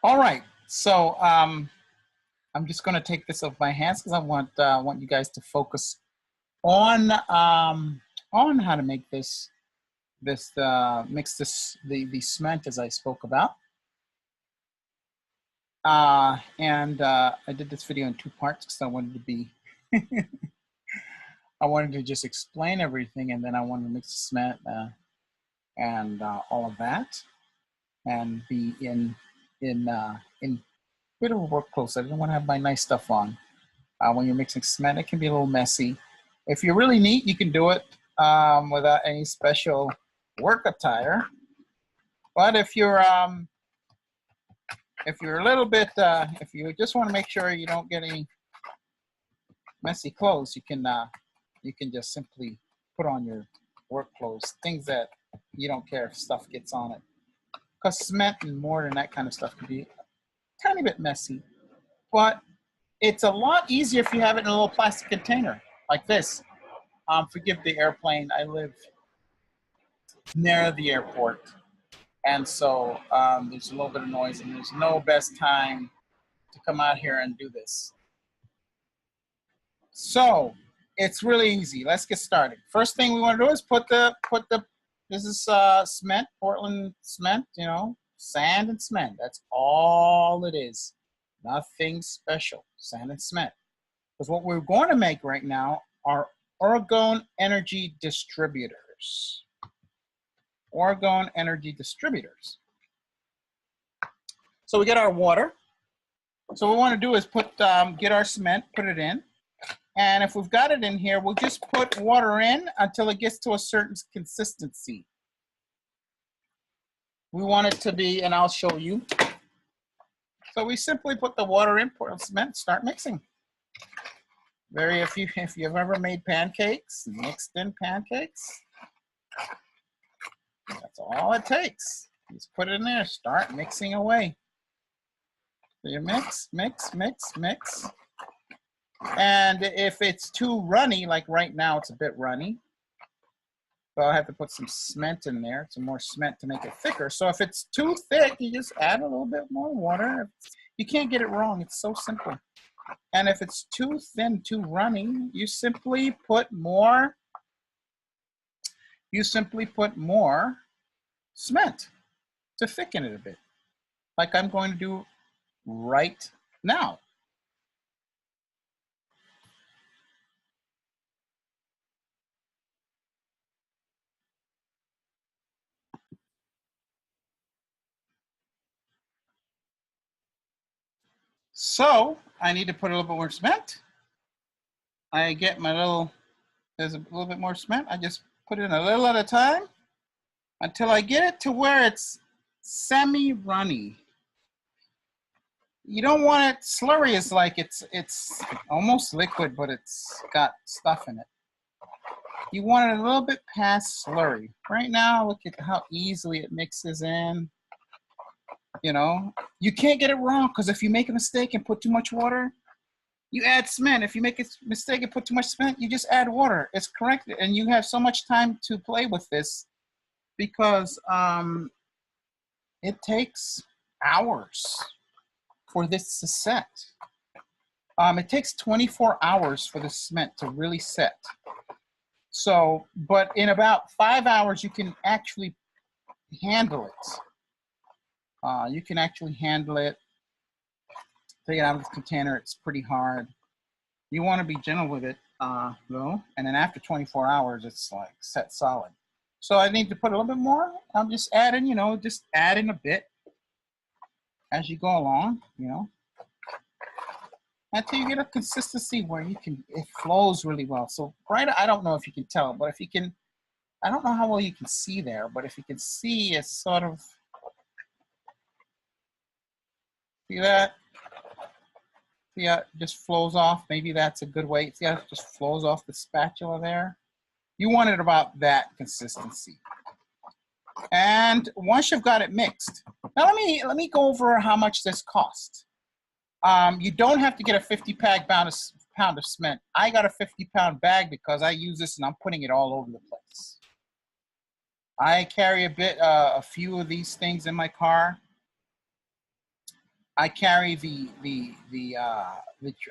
All right, so I'm just going to take this off my hands because I want you guys to focus on how to make this mix the cement as I spoke about. I did this video in two parts because I wanted to be I wanted to just explain everything, and then I wanted to mix the cement and all of that, and be in bit of a work clothes. I didn't want to have my nice stuff on. When you're mixing cement, it can be a little messy. If you're really neat, you can do it without any special work attire. But if you're a little bit, if you just want to make sure you don't get any messy clothes, you can just simply put on your work clothes, things that you don't care if stuff gets on it. Because cement and mortar and that kind of stuff can be a tiny bit messy, but it's a lot easier if you have it in a little plastic container like this. Forgive the airplane. I live near the airport, and so there's a little bit of noise, and there's no best time to come out here and do this. So it's really easy. Let's get started. First thing we want to do is put the this is cement, Portland cement, you know, sand and cement. That's all it is. Nothing special, sand and cement. Because what we're going to make right now are Orgone energy distributors. Orgone energy distributors. So we get our water. So what we want to do is get our cement, put it in. And if we've got it in here, we'll just put water in until it gets to a certain consistency. We want it to be, and I'll show you. So we simply put the water in, pour cement, start mixing. If you've ever made pancakes, mixed in pancakes, that's all it takes. Just put it in there, start mixing away. So you mix, mix, mix, mix. And if it's too runny, like right now it's a bit runny, so I'll have to put some cement in there, some more cement to make it thicker. So if it's too thick, you just add a little bit more water. You can't get it wrong, it's so simple. And if it's too thin, too runny, you simply put more cement to thicken it a bit, like I'm going to do right now. So I need to put a little bit more cement. I get my there's a little bit more cement. I just put in a little at a time until I get it to where it's semi-runny. You don't want it slurry. It's like it's almost liquid, but it's got stuff in it. You want it a little bit past slurry. Right now, look at how easily it mixes in. You know, you can't get it wrong, because if you make a mistake and put too much water, you add cement. If you make a mistake and put too much cement, you just add water. It's correct, and you have so much time to play with this because it takes hours for this to set. It takes 24 hours for the cement to really set. So, but in about 5 hours, you can actually handle it. You can actually handle it. Take it out of the container, it's pretty hard. You want to be gentle with it, though. And then after 24 hours, it's like set solid. So I need to put a little bit more. I'm just adding, you know, just adding a bit as you go along, you know, until you get a consistency where it flows really well. So right, I don't know if you can tell, but if you can, I don't know how well you can see there, but if you can see, it's sort of, see that? Yeah, it just flows off. Maybe that's a good way. See how it just flows off the spatula there? You want it about that consistency. And once you've got it mixed, now let me go over how much this costs. You don't have to get a 50-pound pound of cement. I got a 50-pound bag because I use this and I'm putting it all over the place. I carry a few of these things in my car. I carry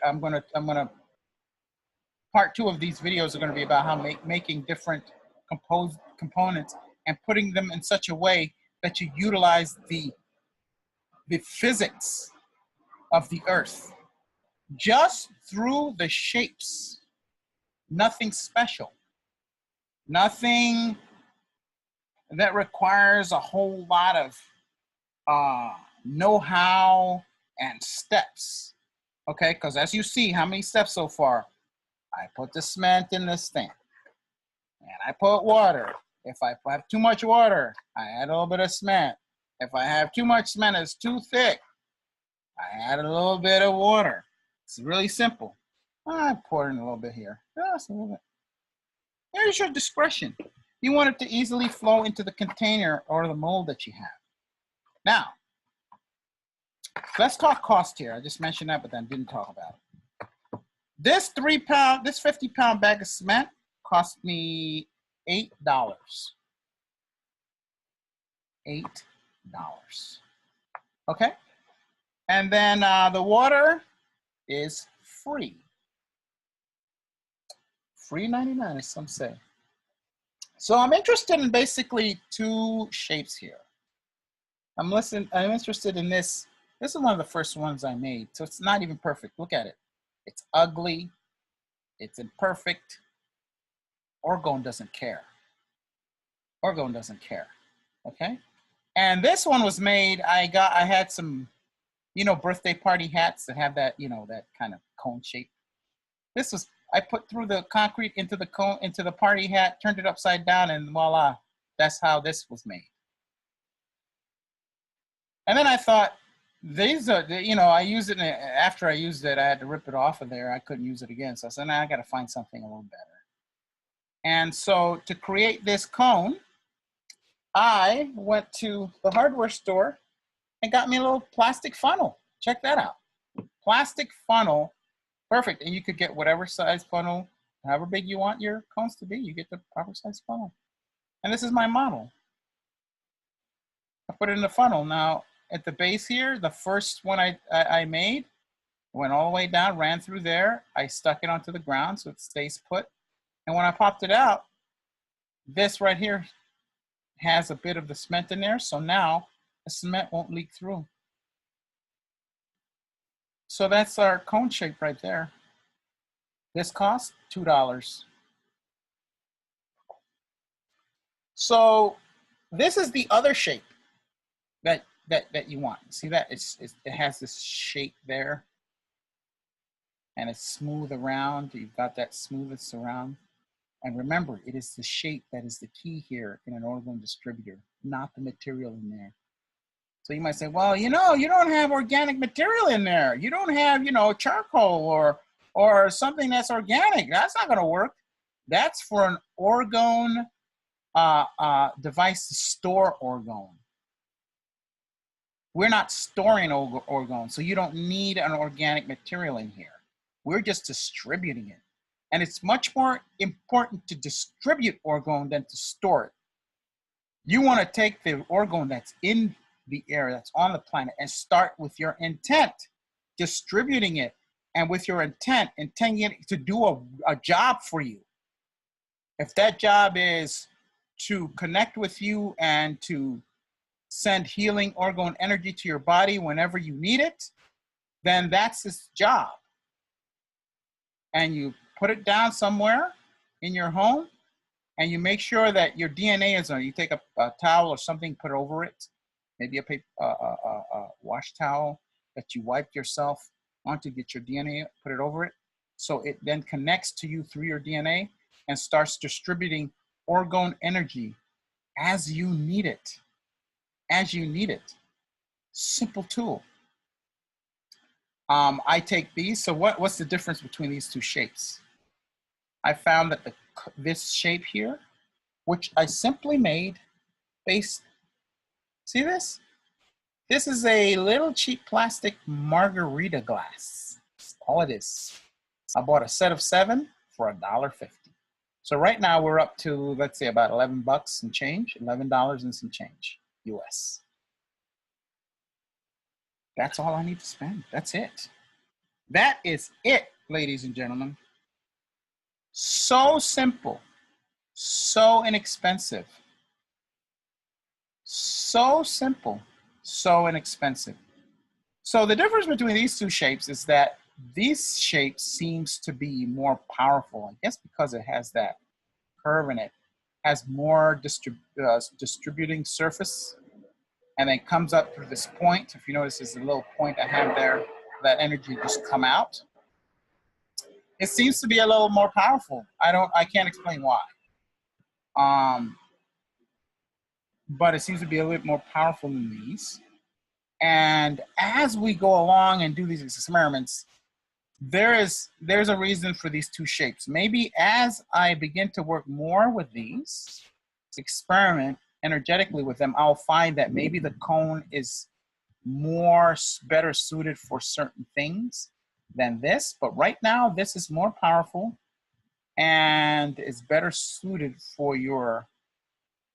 I'm gonna part 2 of these videos are gonna be about how making different components and putting them in such a way that you utilize the physics of the earth just through the shapes. Nothing special. Nothing that requires a whole lot of know-how and steps. Okay, because as you see, how many steps so far? I put the cement in this thing, and I put water. If I have too much water, I add a little bit of cement. If I have too much cement, it's too thick, I add a little bit of water. It's really simple. I pour in a little bit here, just a little bit. There's your discretion. You want it to easily flow into the container or the mold that you have. Now, let's talk cost here. I just mentioned that, but then didn't talk about it. This 50-pound bag of cement cost me $8. $8. Okay? And then the water is free. Free 99, as some say. So I'm interested in basically 2 shapes here. I'm interested in this. This is one of the first ones I made, so it's not even perfect. Look at it. It's ugly. It's imperfect. Orgone doesn't care. Orgone doesn't care. Okay? And this one was made, I had some, you know, birthday party hats that have that, you know, that kind of cone shape. This was, I put through the concrete into the cone, into the party hat, turned it upside down, and voila, that's how this was made. And then I thought, these are, you know, I used it, after I used it, I had to rip it off of there. I couldn't use it again. So I said, nah, I got to find something a little better. And so to create this cone, I went to the hardware store and got me a little plastic funnel. Check that out. Plastic funnel, perfect. And you could get whatever size funnel, however big you want your cones to be, you get the proper size funnel. And this is my model. I put it in the funnel. Now, at the base here, the first one I made, went all the way down, ran through there. I stuck it onto the ground so it stays put. And when I popped it out, this right here has a bit of the cement in there. So now the cement won't leak through. So that's our cone shape right there. This costs $2. So this is the other shape that you want. See that? It has this shape there. And it's smooth around. You've got that smoothness around. And remember, it is the shape that is the key here in an Orgone distributor, not the material in there. So you might say, well, you know, you don't have organic material in there. You don't have, you know, charcoal or something that's organic. That's not going to work. That's for an Orgone device to store Orgone. We're not storing Orgone, so you don't need an organic material in here. We're just distributing it. And it's much more important to distribute Orgone than to store it. You want to take the Orgone that's in the area, that's on the planet, and start with your intent, distributing it, and with your intent, intending it to do a job for you. If that job is to connect with you and to send healing Orgone energy to your body whenever you need it, then that's its job. And you put it down somewhere in your home, and you make sure that your DNA is on. You take a towel or something, put it over it, maybe a wash towel that you wiped yourself on to get your DNA, put it over it. So it then connects to you through your DNA and starts distributing Orgone energy as you need it. As you need it. Simple tool. I take these. So what's the difference between these 2 shapes? I found that this shape here, which I simply made based, see this? This is a little cheap plastic margarita glass. That's all it is. I bought a set of 7 for $1.50. So right now we're up to, let's say, about 11 bucks and change, $11 and some change, US. That's all I need to spend. That's it. That is it, ladies and gentlemen. So simple, so inexpensive. So simple, so inexpensive. So the difference between these two shapes is that these shapes seems to be more powerful, I guess because it has that curve in it, has more distributing surface, and then comes up through this point. If you notice, there's a little point I have there, that energy just come out. It seems to be a little more powerful. I can't explain why. But it seems to be a little bit more powerful than these. And as we go along and do these experiments, there's a reason for these two shapes. Maybe as I begin to work more with these, experiment energetically with them, I'll find that maybe the cone is better suited for certain things than this. But right now, this is more powerful and is better suited for your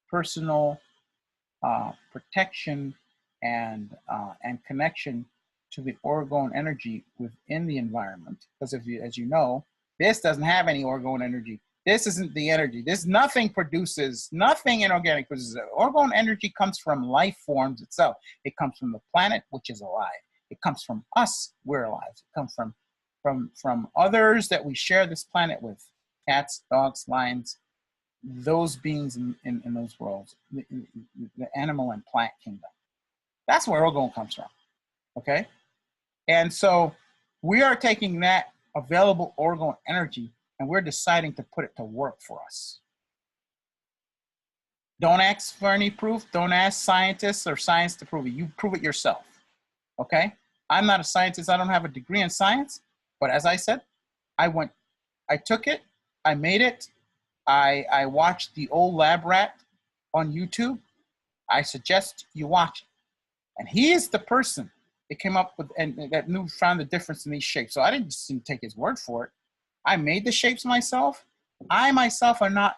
personal protection and connection to the orgone energy within the environment. Because as you know, this doesn't have any orgone energy. This isn't the energy. Nothing in organic produces. Orgone energy comes from life forms itself. It comes from the planet, which is alive. It comes from us, we're alive. It comes from others that we share this planet with, cats, dogs, lions, those beings in those worlds, the animal and plant kingdom. That's where orgone comes from, okay? And so we are taking that available orgone energy and we're deciding to put it to work for us. Don't ask for any proof. Don't ask scientists or science to prove it. You prove it yourself, okay? I'm not a scientist. I don't have a degree in science. But as I said, I took it, I made it, I watched the old lab rat on YouTube. I suggest you watch it. And he is the person that came up with and that found the difference in these shapes. So I didn't just take his word for it. I made the shapes myself. I myself am not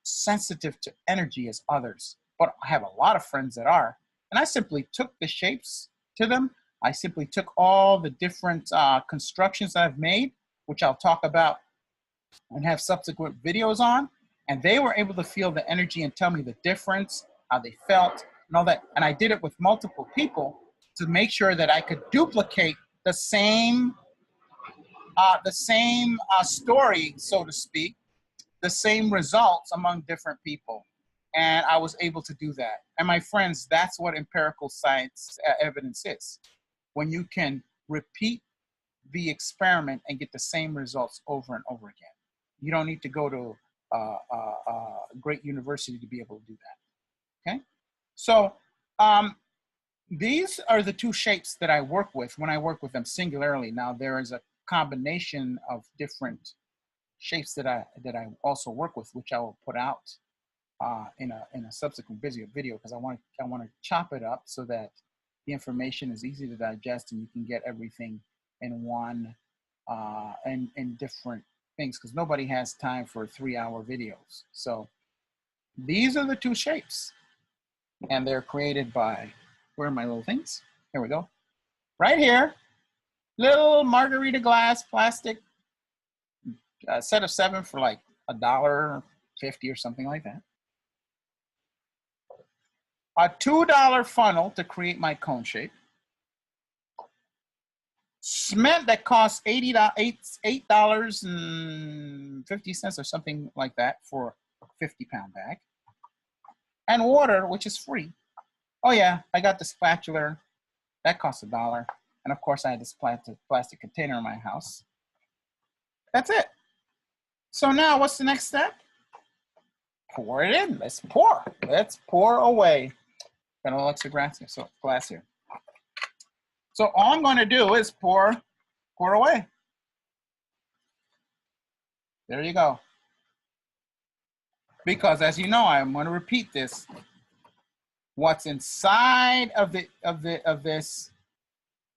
sensitive to energy as others, but I have a lot of friends that are. And I simply took the shapes to them. I simply took all the different constructions that I've made, which I'll talk about and have subsequent videos on, and they were able to feel the energy and tell me the difference, how they felt, and all that. And I did it with multiple people to make sure that I could duplicate the same story, so to speak, the same results among different people. And I was able to do that. And my friends, that's what empirical science evidence is. When you can repeat the experiment and get the same results over and over again. You don't need to go to a great university to be able to do that, okay? So these are the two shapes that I work with when I work with them singularly. Now there is a combination of different shapes that I also work with, which I will put out in a subsequent video because I want to chop it up so that the information is easy to digest and you can get everything in one and different things, because nobody has time for 3-hour videos. So these are the two shapes, and they're created by, where are my little things? Here we go. Right here, little margarita glass plastic, set of 7 for like $1.50 or something like that. A $2 funnel to create my cone shape. Cement that costs $8.50 or something like that for a 50-pound bag. And water, which is free. Oh yeah, I got the spatula. That costs $1. And of course I had this plastic container in my house. That's it. So now what's the next step? Pour it in. Let's pour. Let's pour away. Got a little extra glass here. So all I'm going to do is pour away. There you go. Because as you know, I'm going to repeat this. What's inside of this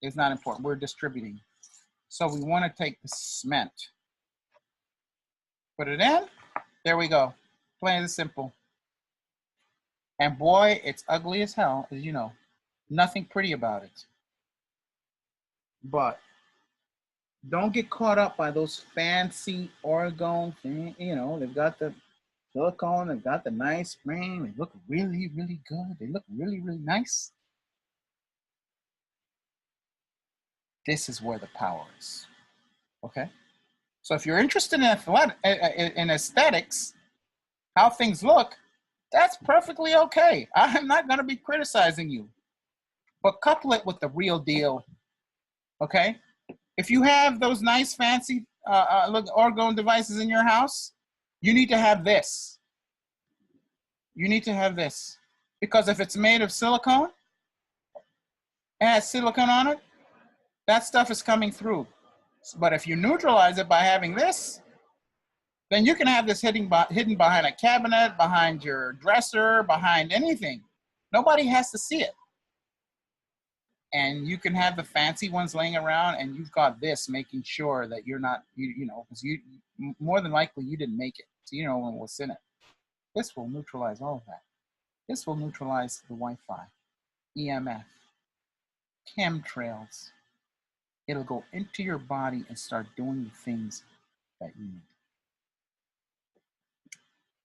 is not important. We're distributing. So we want to take the cement. Put it in. There we go. Plain and simple. And boy, it's ugly as hell, as you know. Nothing pretty about it. But don't get caught up by those fancy Orgone things. You know, they've got the silicone, they've got the nice spring. They look really, really good. They look really, really nice. This is where the power is. Okay? So if you're interested in aesthetics, how things look, that's perfectly okay. I'm not going to be criticizing you. But couple it with the real deal. Okay? If you have those nice fancy Orgone devices in your house, you need to have this. You need to have this. Because if it's made of silicone, it has silicone on it, that stuff is coming through. But if you neutralize it by having this, then you can have this hidden behind a cabinet, behind your dresser, behind anything. Nobody has to see it. And you can have the fancy ones laying around, and you've got this making sure that you're not, you know, because you more than likely you didn't make it, so you know what's in it. This will neutralize all of that. This will neutralize the Wi-Fi, EMF, chemtrails. It'll go into your body and start doing the things that you need.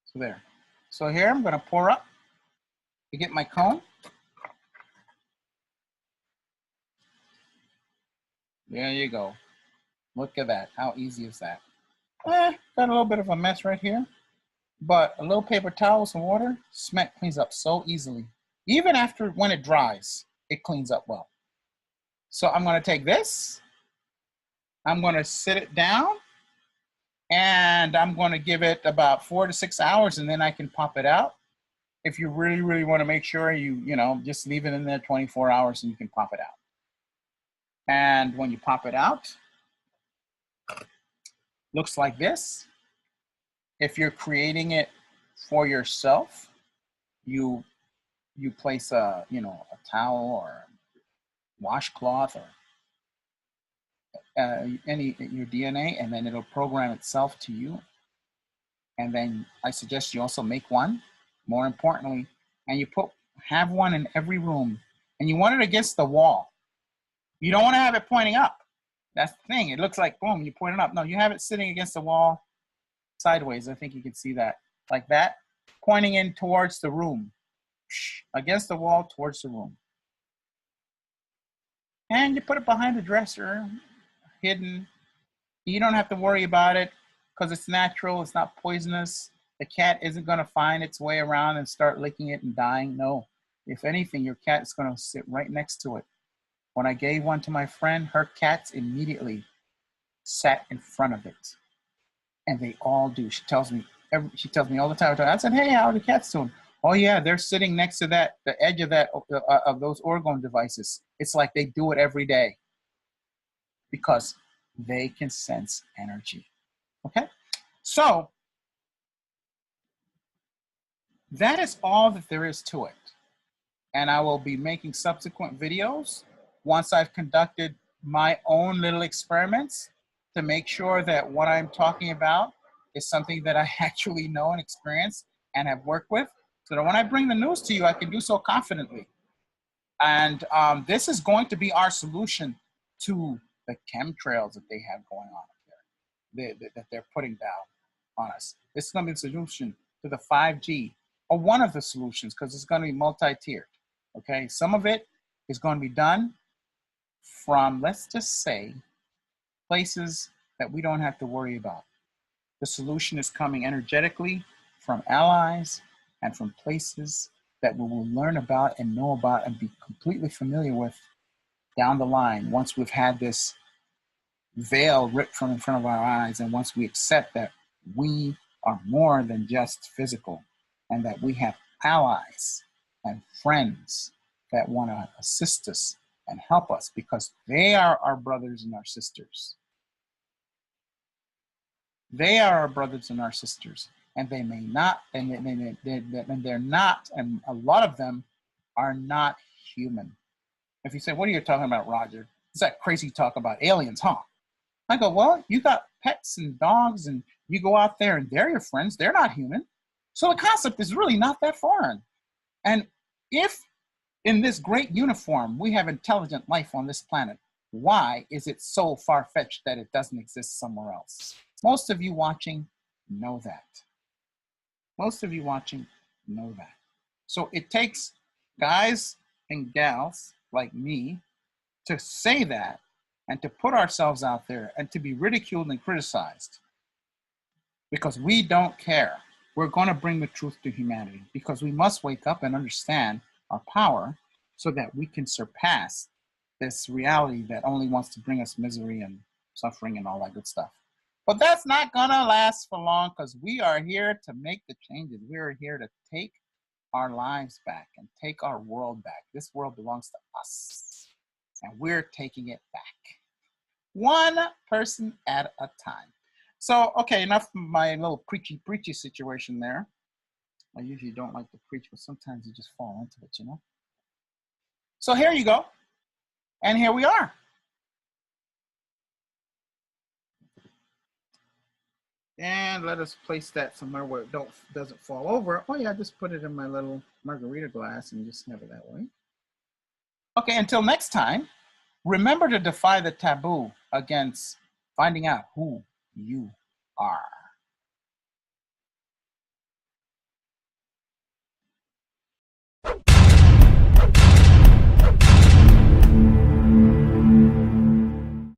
So there. So here I'm going to pour up to get my cone. There you go. Look at that. How easy is that? Got a little bit of a mess right here, but a little paper towel with some water, cement cleans up so easily. Even after when it dries, it cleans up well. So I'm going to take this, I'm going to sit it down, and I'm going to give it about 4 to 6 hours, and then I can pop it out. If you really, really want to make sure you know, just leave it in there 24 hours and you can pop it out. And when you pop it out, looks like this. If you're creating it for yourself, you place a, you know, a towel or washcloth or your DNA, and then it'll program itself to you. And then I suggest you also make one, more importantly, and you have one in every room, and you want it against the wall. You don't want to have it pointing up. That's the thing. It looks like, boom, you point it up. No, you have it sitting against the wall sideways. I think you can see that. Like that, pointing in towards the room. Against the wall, towards the room. And you put it behind the dresser, hidden. You don't have to worry about it because it's natural. It's not poisonous. The cat isn't going to find its way around and start licking it and dying. No. If anything, your cat is going to sit right next to it. When I gave one to my friend, her cats immediately sat in front of it. And they all do. She tells me all the time. I said, hey, how are the cats doing? Oh yeah, they're sitting next to the edge of of those Orgone devices. It's like they do it every day because they can sense energy. Okay? So that is all that there is to it. And I will be making subsequent videos once I've conducted my own little experiments to make sure that what I'm talking about is something that I actually know and experience and have worked with, so that when I bring the news to you, I can do so confidently. And this is going to be our solution to the chemtrails that they have going on up there, that they're putting down on us. This is going to be the solution to the 5G, or one of the solutions, because it's going to be multi-tiered. Okay, some of it is going to be done from, let's just say, places that we don't have to worry about. The solution is coming energetically from allies and from places that we will learn about and know about and be completely familiar with down the line once we've had this veil ripped from in front of our eyes, and once we accept that we are more than just physical and that we have allies and friends that want to assist us and help us because they are our brothers and our sisters. They are our brothers and our sisters, and they may not, and they're not, and a lot of them are not human. If you say, what are you talking about, Roger? It's that crazy talk about aliens, huh? I go, well, you got pets and dogs, and you go out there and they're your friends. They're not human. So the concept is really not that foreign. And if in this great uniform we have intelligent life on this planet, Why is it so far-fetched that it doesn't exist somewhere else? Most of you watching know that. Most of you watching know that. So it takes guys and gals like me to say that and to put ourselves out there and to be ridiculed and criticized because we don't care. We're going to bring the truth to humanity because we must wake up and understand our power so that we can surpass this reality that only wants to bring us misery and suffering and all that good stuff. But that's not going to last for long because we are here to make the changes. We are here to take our lives back and take our world back. This world belongs to us, and we're taking it back. One person at a time. So, okay, enough of my little preachy situation there. I usually don't like to preach, but sometimes you just fall into it, you know? So here you go. And here we are. And let us place that somewhere where it doesn't fall over. Oh yeah, just put it in my little margarita glass and just have it that way. Okay, until next time, remember to defy the taboo against finding out who you are.